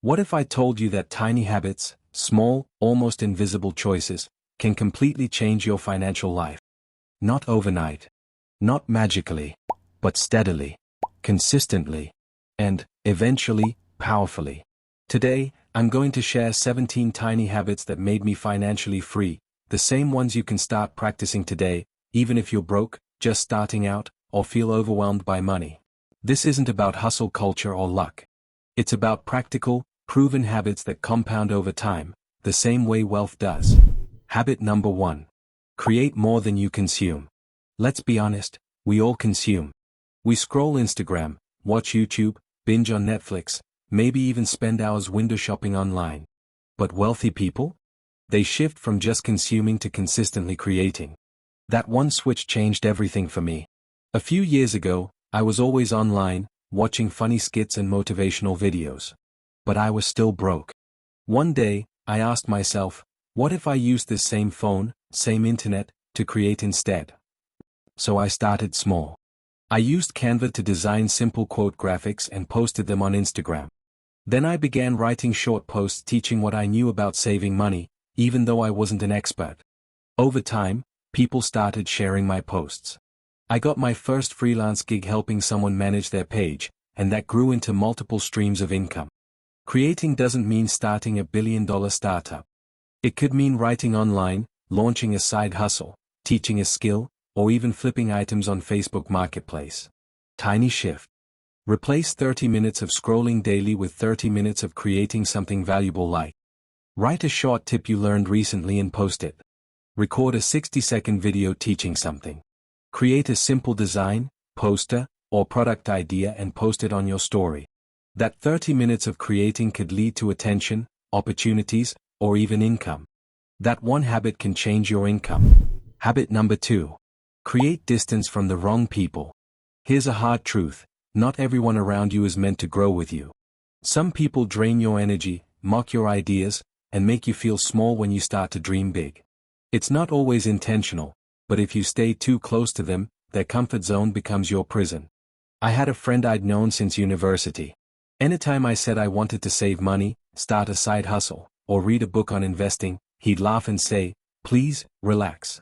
What if I told you that tiny habits, small, almost invisible choices, can completely change your financial life? Not overnight. Not magically. But steadily. Consistently. And, eventually, powerfully. Today, I'm going to share 17 tiny habits that made me financially free, the same ones you can start practicing today, even if you're broke, just starting out, or feel overwhelmed by money. This isn't about hustle culture or luck. It's about practical, proven habits that compound over time, the same way wealth does. Habit number 1. Create more than you consume. Let's be honest, we all consume. We scroll Instagram, watch YouTube, binge on Netflix, maybe even spend hours window shopping online. But wealthy people? They shift from just consuming to consistently creating. That one switch changed everything for me. A few years ago, I was always online, watching funny skits and motivational videos. But I was still broke. One day, I asked myself, what if I used this same phone, same internet, to create instead? So I started small. I used Canva to design simple quote graphics and posted them on Instagram. Then I began writing short posts teaching what I knew about saving money, even though I wasn't an expert. Over time, people started sharing my posts. I got my first freelance gig helping someone manage their page, and that grew into multiple streams of income. Creating doesn't mean starting a billion-dollar startup. It could mean writing online, launching a side hustle, teaching a skill, or even flipping items on Facebook Marketplace. Tiny shift. Replace 30 minutes of scrolling daily with 30 minutes of creating something valuable like. Write a short tip you learned recently and post it. Record a 60-second video teaching something. Create a simple design, poster, or product idea and post it on your story. That 30 minutes of creating could lead to attention, opportunities, or even income. That one habit can change your income. Habit number 2. Create distance from the wrong people. Here's a hard truth, not everyone around you is meant to grow with you. Some people drain your energy, mock your ideas, and make you feel small when you start to dream big. It's not always intentional, but if you stay too close to them, their comfort zone becomes your prison. I had a friend I'd known since university. Anytime I said I wanted to save money, start a side hustle, or read a book on investing, he'd laugh and say, "Please, relax.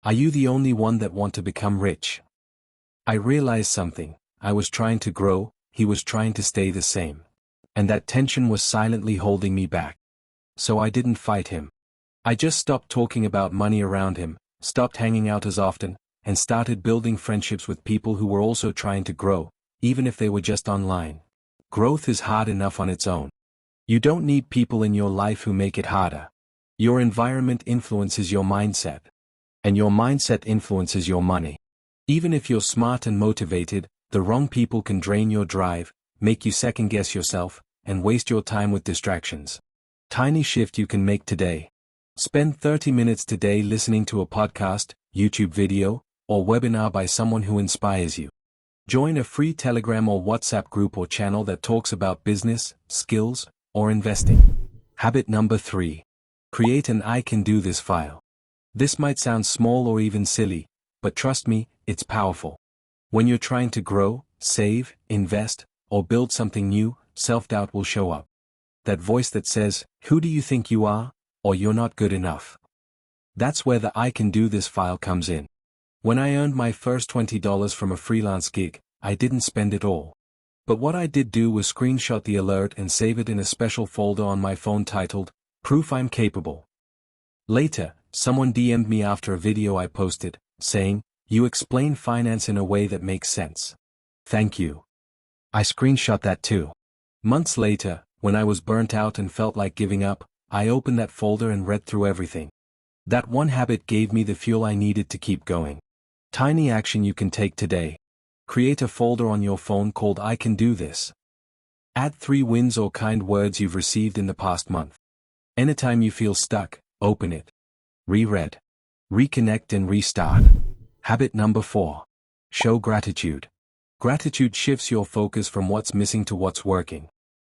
Are you the only one that want to become rich?" I realized something. I was trying to grow, he was trying to stay the same. And that tension was silently holding me back. So I didn't fight him. I just stopped talking about money around him, stopped hanging out as often, and started building friendships with people who were also trying to grow, even if they were just online. Growth is hard enough on its own. You don't need people in your life who make it harder. Your environment influences your mindset. And your mindset influences your money. Even if you're smart and motivated, the wrong people can drain your drive, make you second-guess yourself, and waste your time with distractions. Tiny shift you can make today. Spend 30 minutes today listening to a podcast, YouTube video, or webinar by someone who inspires you. Join a free Telegram or WhatsApp group or channel that talks about business, skills, or investing. Habit number 3. Create an I can do this file. This might sound small or even silly, but trust me, it's powerful. When you're trying to grow, save, invest, or build something new, self-doubt will show up. That voice that says, "Who do you think you are?" or "You're not good enough." That's where the I can do this file comes in. When I earned my first $20 from a freelance gig, I didn't spend it all. But what I did do was screenshot the alert and save it in a special folder on my phone titled, "Proof I'm Capable." Later, someone DM'd me after a video I posted, saying, "You explain finance in a way that makes sense. Thank you." I screenshot that too. Months later, when I was burnt out and felt like giving up, I opened that folder and read through everything. That one habit gave me the fuel I needed to keep going. Tiny action you can take today. Create a folder on your phone called I Can Do This. Add 3 wins or kind words you've received in the past month. Anytime you feel stuck, open it. Reread. Reconnect and restart. Habit number 4. Show gratitude. Gratitude shifts your focus from what's missing to what's working.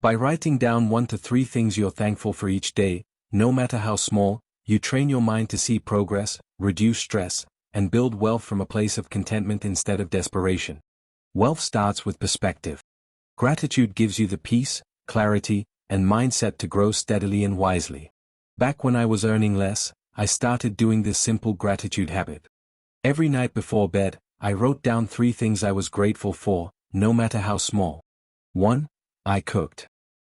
By writing down 1 to 3 things you're thankful for each day, no matter how small, you train your mind to see progress, reduce stress, and build wealth from a place of contentment instead of desperation. Wealth starts with perspective. Gratitude gives you the peace, clarity, and mindset to grow steadily and wisely. Back when I was earning less, I started doing this simple gratitude habit. Every night before bed, I wrote down 3 things I was grateful for, no matter how small. 1. I cooked.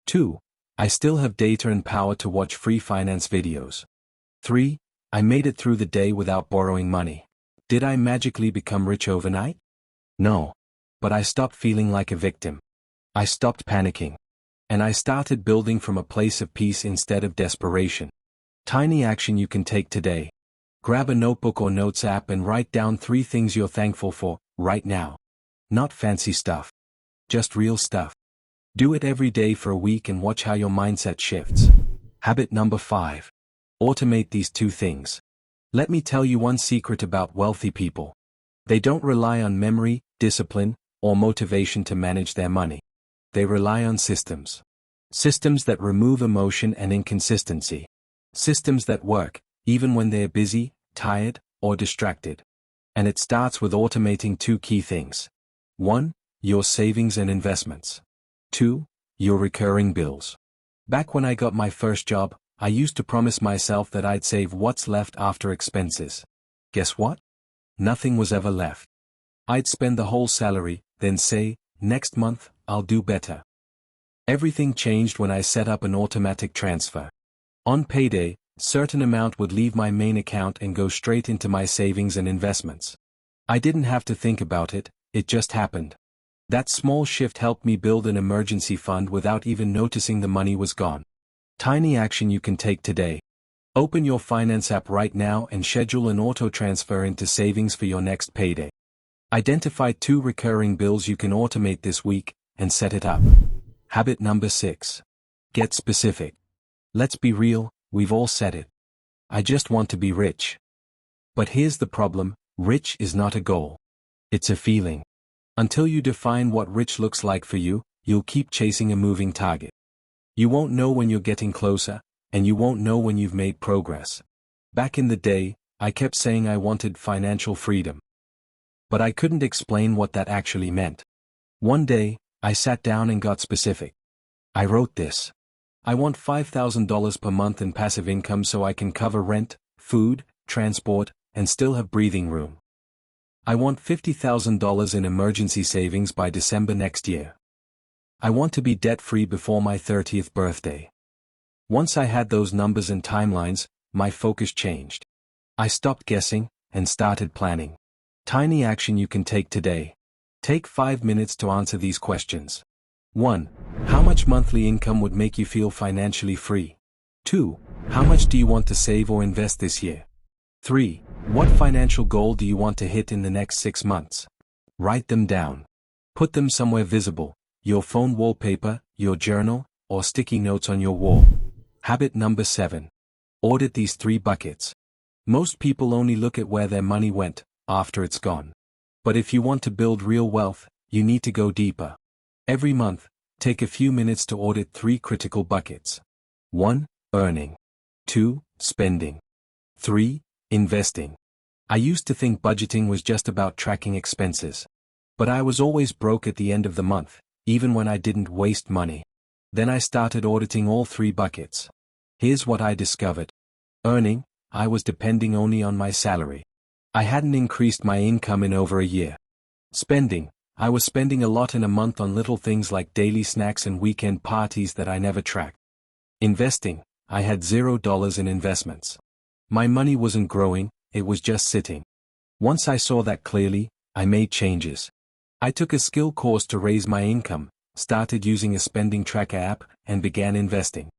2. I still have data and power to watch free finance videos. 3. I made it through the day without borrowing money. Did I magically become rich overnight? No. But I stopped feeling like a victim. I stopped panicking. And I started building from a place of peace instead of desperation. Tiny action you can take today. Grab a notebook or notes app and write down 3 things you're thankful for, right now. Not fancy stuff. Just real stuff. Do it every day for a week and watch how your mindset shifts. Habit number 5. Automate these 2 things. Let me tell you one secret about wealthy people. They don't rely on memory, discipline, or motivation to manage their money. They rely on systems. Systems that remove emotion and inconsistency. Systems that work, even when they're busy, tired, or distracted. And it starts with automating 2 key things. 1. Your savings and investments. 2. Your recurring bills. Back when I got my first job, I used to promise myself that I'd save what's left after expenses. Guess what? Nothing was ever left. I'd spend the whole salary, then say, next month, I'll do better. Everything changed when I set up an automatic transfer. On payday, certain amount would leave my main account and go straight into my savings and investments. I didn't have to think about it, it just happened. That small shift helped me build an emergency fund without even noticing the money was gone. Tiny action you can take today. Open your finance app right now and schedule an auto transfer into savings for your next payday. Identify 2 recurring bills you can automate this week, and set it up. Habit number 6. Get specific. Let's be real, we've all said it. I just want to be rich. But here's the problem, rich is not a goal. It's a feeling. Until you define what rich looks like for you, you'll keep chasing a moving target. You won't know when you're getting closer, and you won't know when you've made progress. Back in the day, I kept saying I wanted financial freedom. But I couldn't explain what that actually meant. One day, I sat down and got specific. I wrote this. I want $5,000 per month in passive income so I can cover rent, food, transport, and still have breathing room. I want $50,000 in emergency savings by December next year. I want to be debt-free before my 30th birthday. Once I had those numbers and timelines, my focus changed. I stopped guessing, and started planning. Tiny action you can take today. Take 5 minutes to answer these questions. 1. How much monthly income would make you feel financially free? 2. How much do you want to save or invest this year? 3. What financial goal do you want to hit in the next 6 months? Write them down. Put them somewhere visible, your phone wallpaper, your journal, or sticky notes on your wall. Habit number 7. Audit these 3 buckets. Most people only look at where their money went, after it's gone. But if you want to build real wealth, you need to go deeper. Every month, take a few minutes to audit 3 critical buckets. 1. Earning. 2. Spending. 3. Investing. I used to think budgeting was just about tracking expenses. But I was always broke at the end of the month, even when I didn't waste money. Then I started auditing all 3 buckets. Here's what I discovered. Earning, I was depending only on my salary. I hadn't increased my income in over a year. Spending, I was spending a lot in a month on little things like daily snacks and weekend parties that I never tracked. Investing, I had $0 in investments. My money wasn't growing, it was just sitting. Once I saw that clearly, I made changes. I took a skill course to raise my income, started using a spending tracker app, and began investing.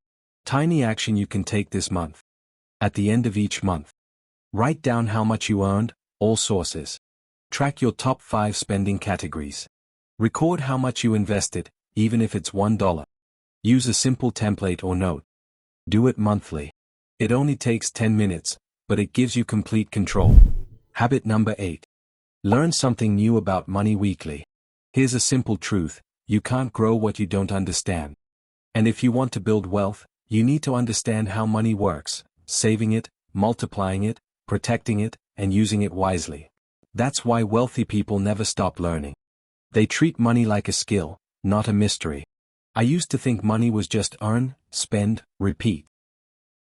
Tiny action you can take this month. At the end of each month, write down how much you earned, all sources. Track your top 5 spending categories. Record how much you invested, even if it's $1. Use a simple template or note. Do it monthly. It only takes 10 minutes, but it gives you complete control. Habit number 8. Learn something new about money weekly. Here's a simple truth, you can't grow what you don't understand. And if you want to build wealth, you need to understand how money works, saving it, multiplying it, protecting it, and using it wisely. That's why wealthy people never stop learning. They treat money like a skill, not a mystery. I used to think money was just earn, spend, repeat.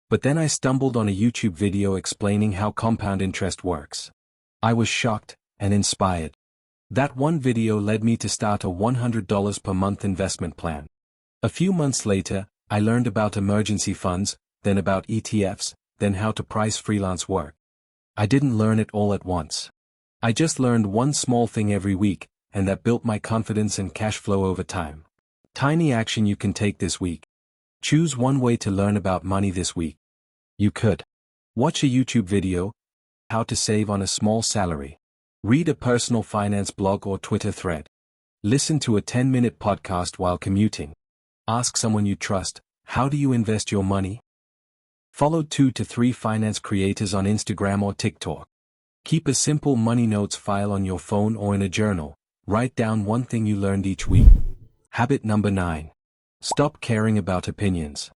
But then I stumbled on a YouTube video explaining how compound interest works. I was shocked and inspired. That one video led me to start a $100 per month investment plan. A few months later, I learned about emergency funds, then about ETFs, then how to price freelance work. I didn't learn it all at once. I just learned one small thing every week, and that built my confidence and cash flow over time. Tiny action you can take this week. Choose one way to learn about money this week. You could watch a YouTube video, how to save on a small salary. Read a personal finance blog or Twitter thread. Listen to a 10-minute podcast while commuting. Ask someone you trust, how do you invest your money? Follow 2 to 3 finance creators on Instagram or TikTok. Keep a simple money notes file on your phone or in a journal. Write down one thing you learned each week. Habit number 9. Stop caring about opinions.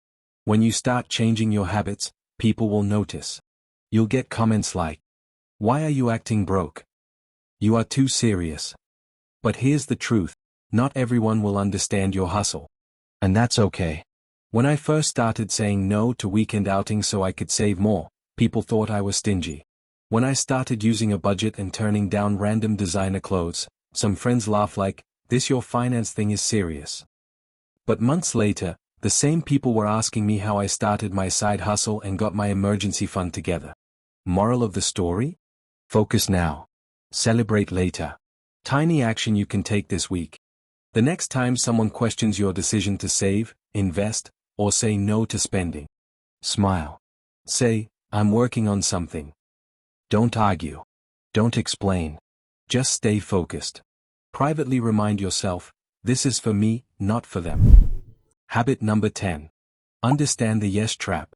When you start changing your habits, people will notice. You'll get comments like, "Why are you acting broke? You are too serious." But here's the truth, not everyone will understand your hustle. And that's okay. When I first started saying no to weekend outings so I could save more, people thought I was stingy. When I started using a budget and turning down random designer clothes, some friends laughed like, "This your finance thing is serious." But months later, the same people were asking me how I started my side hustle and got my emergency fund together. Moral of the story? Focus now. Celebrate later. Tiny action you can take this week. The next time someone questions your decision to save, invest, or say no to spending, smile. Say, "I'm working on something." Don't argue. Don't explain. Just stay focused. Privately remind yourself, this is for me, not for them. Habit number 10. Understand the yes trap.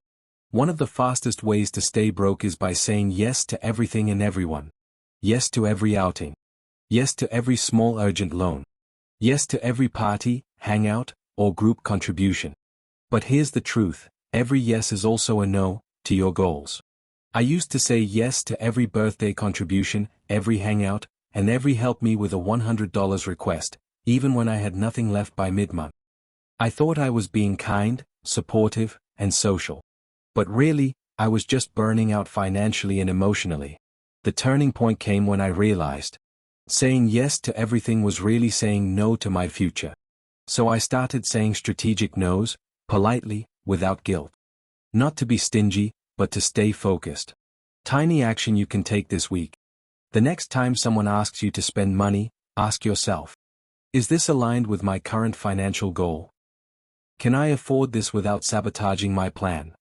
One of the fastest ways to stay broke is by saying yes to everything and everyone. Yes to every outing. Yes to every small urgent loan. Yes to every party, hangout, or group contribution. But here's the truth, every yes is also a no to your goals. I used to say yes to every birthday contribution, every hangout, and every help me with a $100 request, even when I had nothing left by mid-month. I thought I was being kind, supportive, and social. But really, I was just burning out financially and emotionally. The turning point came when I realized saying yes to everything was really saying no to my future. So I started saying strategic no's, politely, without guilt. Not to be stingy, but to stay focused. Tiny action you can take this week. The next time someone asks you to spend money, ask yourself, is this aligned with my current financial goal? Can I afford this without sabotaging my plan?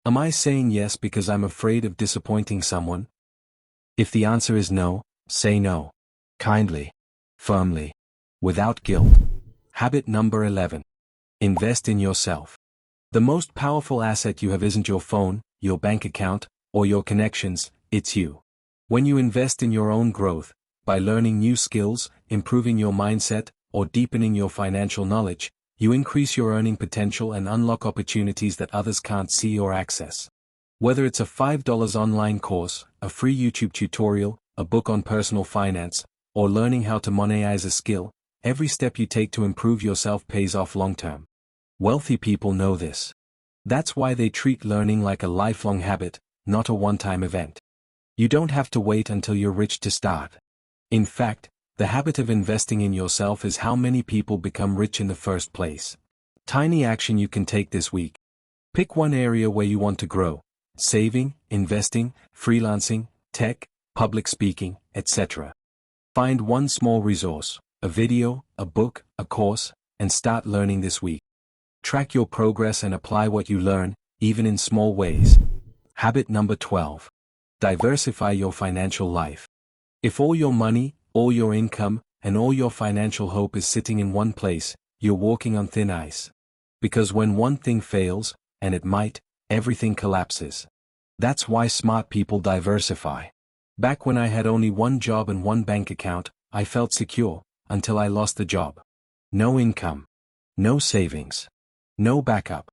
Am I saying yes because I'm afraid of disappointing someone? If the answer is no, say no. Kindly. Firmly. Without guilt. Habit number 11. Invest in yourself. The most powerful asset you have isn't your phone, your bank account, or your connections, it's you. When you invest in your own growth, by learning new skills, improving your mindset, or deepening your financial knowledge, you increase your earning potential and unlock opportunities that others can't see or access. Whether it's a $5 online course, a free YouTube tutorial, a book on personal finance, or learning how to monetize a skill, every step you take to improve yourself pays off long-term. Wealthy people know this. That's why they treat learning like a lifelong habit, not a one-time event. You don't have to wait until you're rich to start. In fact, the habit of investing in yourself is how many people become rich in the first place. Tiny action you can take this week. Pick one area where you want to grow. Saving, investing, freelancing, tech, public speaking, etc. Find one small resource, a video, a book, a course, and start learning this week. Track your progress and apply what you learn, even in small ways. Habit number 12. Diversify your financial life. If all your money, all your income, and all your financial hope is sitting in one place, you're walking on thin ice. Because when one thing fails, and it might, everything collapses. That's why smart people diversify. Back when I had only one job and one bank account, I felt secure, until I lost the job. No income. No savings. No backup.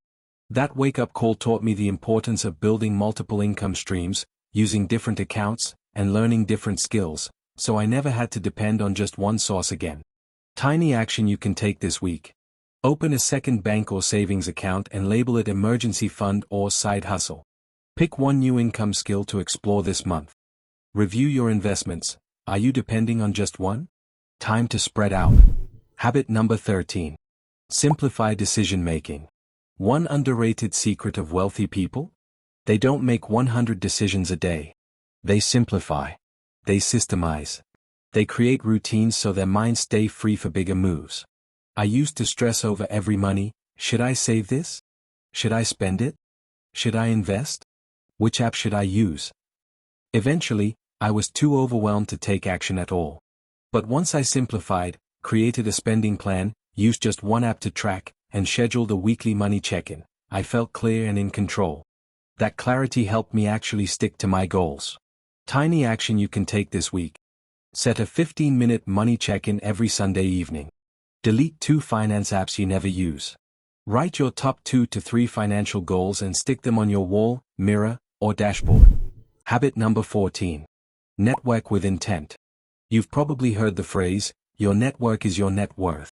That wake-up call taught me the importance of building multiple income streams, using different accounts, and learning different skills, so I never had to depend on just one source again. Tiny action you can take this week. Open a second bank or savings account and label it emergency fund or side hustle. Pick one new income skill to explore this month. Review your investments. Are you depending on just one? Time to spread out. Habit number 13. Simplify decision making. One underrated secret of wealthy people? They don't make 100 decisions a day. They simplify. They systemize. They create routines so their minds stay free for bigger moves. I used to stress over every money. Should I save this? Should I spend it? Should I invest? Which app should I use? Eventually, I was too overwhelmed to take action at all. But once I simplified, created a spending plan, used just one app to track, and scheduled a weekly money check-in, I felt clear and in control. That clarity helped me actually stick to my goals. Tiny action you can take this week. Set a 15-minute money check-in every Sunday evening. Delete 2 finance apps you never use. Write your top 2 to 3 financial goals and stick them on your wall, mirror, or dashboard. Habit number 14. Network with intent. You've probably heard the phrase, your network is your net worth.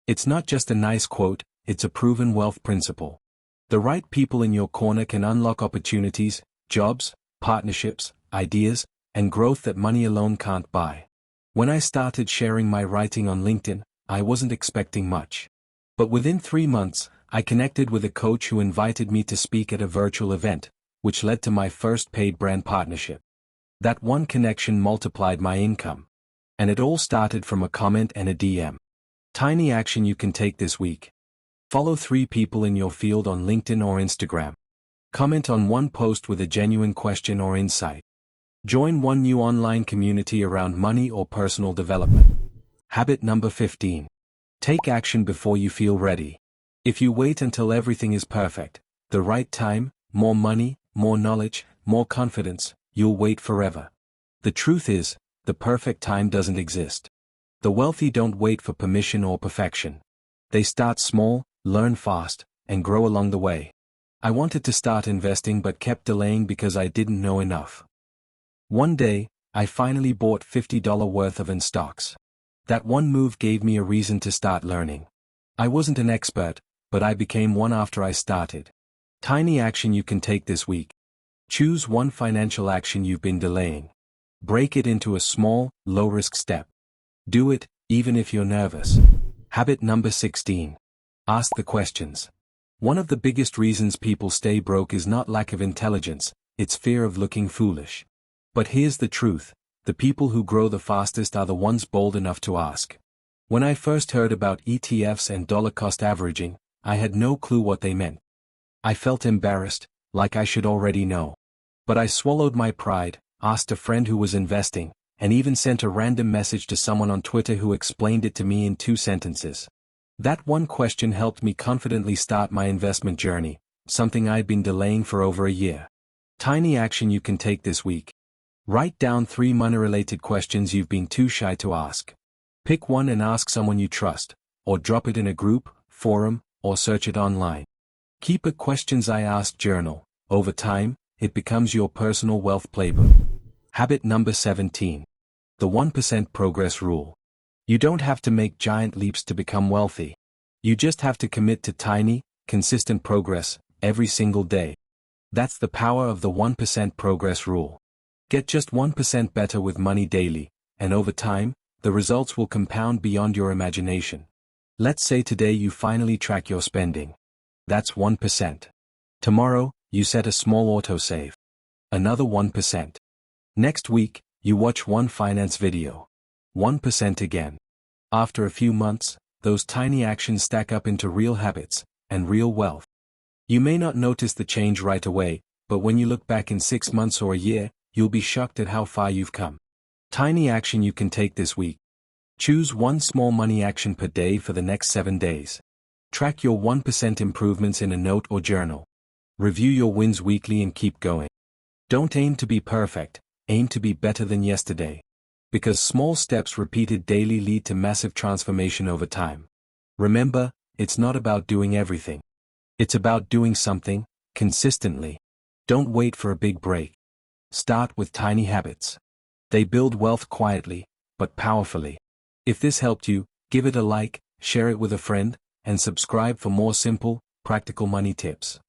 It's not just a nice quote, it's a proven wealth principle. The right people in your corner can unlock opportunities, jobs, partnerships, ideas, and growth that money alone can't buy. When I started sharing my writing on LinkedIn, I wasn't expecting much. But within 3 months, I connected with a coach who invited me to speak at a virtual event, which led to my first paid brand partnership. That one connection multiplied my income. And it all started from a comment and a DM. Tiny action you can take this week. Follow 3 people in your field on LinkedIn or Instagram. Comment on one post with a genuine question or insight. Join one new online community around money or personal development. Habit number 15. Take action before you feel ready. If you wait until everything is perfect, the right time, more money, more knowledge, more confidence, you'll wait forever. The truth is, the perfect time doesn't exist. The wealthy don't wait for permission or perfection. They start small, learn fast, and grow along the way. I wanted to start investing but kept delaying because I didn't know enough. One day, I finally bought $50 worth of in stocks. That one move gave me a reason to start learning. I wasn't an expert, but I became one after I started. Tiny action you can take this week. Choose one financial action you've been delaying. Break it into a small, low-risk step. Do it, even if you're nervous. Habit number 16. Ask the questions. One of the biggest reasons people stay broke is not lack of intelligence, it's fear of looking foolish. But here's the truth. The people who grow the fastest are the ones bold enough to ask. When I first heard about ETFs and dollar cost averaging, I had no clue what they meant. I felt embarrassed, like I should already know. But I swallowed my pride, asked a friend who was investing, and even sent a random message to someone on Twitter who explained it to me in 2 sentences. That one question helped me confidently start my investment journey, something I'd been delaying for over a year. Tiny action you can take this week. Write down 3 money-related questions you've been too shy to ask. Pick one and ask someone you trust, or drop it in a group, forum, or search it online. Keep a questions I ask journal. Over time, it becomes your personal wealth playbook. Habit number 17. The 1% progress rule. You don't have to make giant leaps to become wealthy. You just have to commit to tiny, consistent progress, every single day. That's the power of the 1% progress rule. Get just 1% better with money daily, and over time, the results will compound beyond your imagination. Let's say today you finally track your spending. That's 1%. Tomorrow, you set a small autosave. Another 1%. Next week, you watch one finance video. 1% again. After a few months, those tiny actions stack up into real habits, and real wealth. You may not notice the change right away, but when you look back in 6 months or a year, you'll be shocked at how far you've come. Tiny action you can take this week. Choose one small money action per day for the next 7 days. Track your 1% improvements in a note or journal. Review your wins weekly and keep going. Don't aim to be perfect, aim to be better than yesterday. Because small steps repeated daily lead to massive transformation over time. Remember, it's not about doing everything. It's about doing something, consistently. Don't wait for a big break. Start with tiny habits. They build wealth quietly, but powerfully. If this helped you, give it a like, share it with a friend, and subscribe for more simple, practical money tips.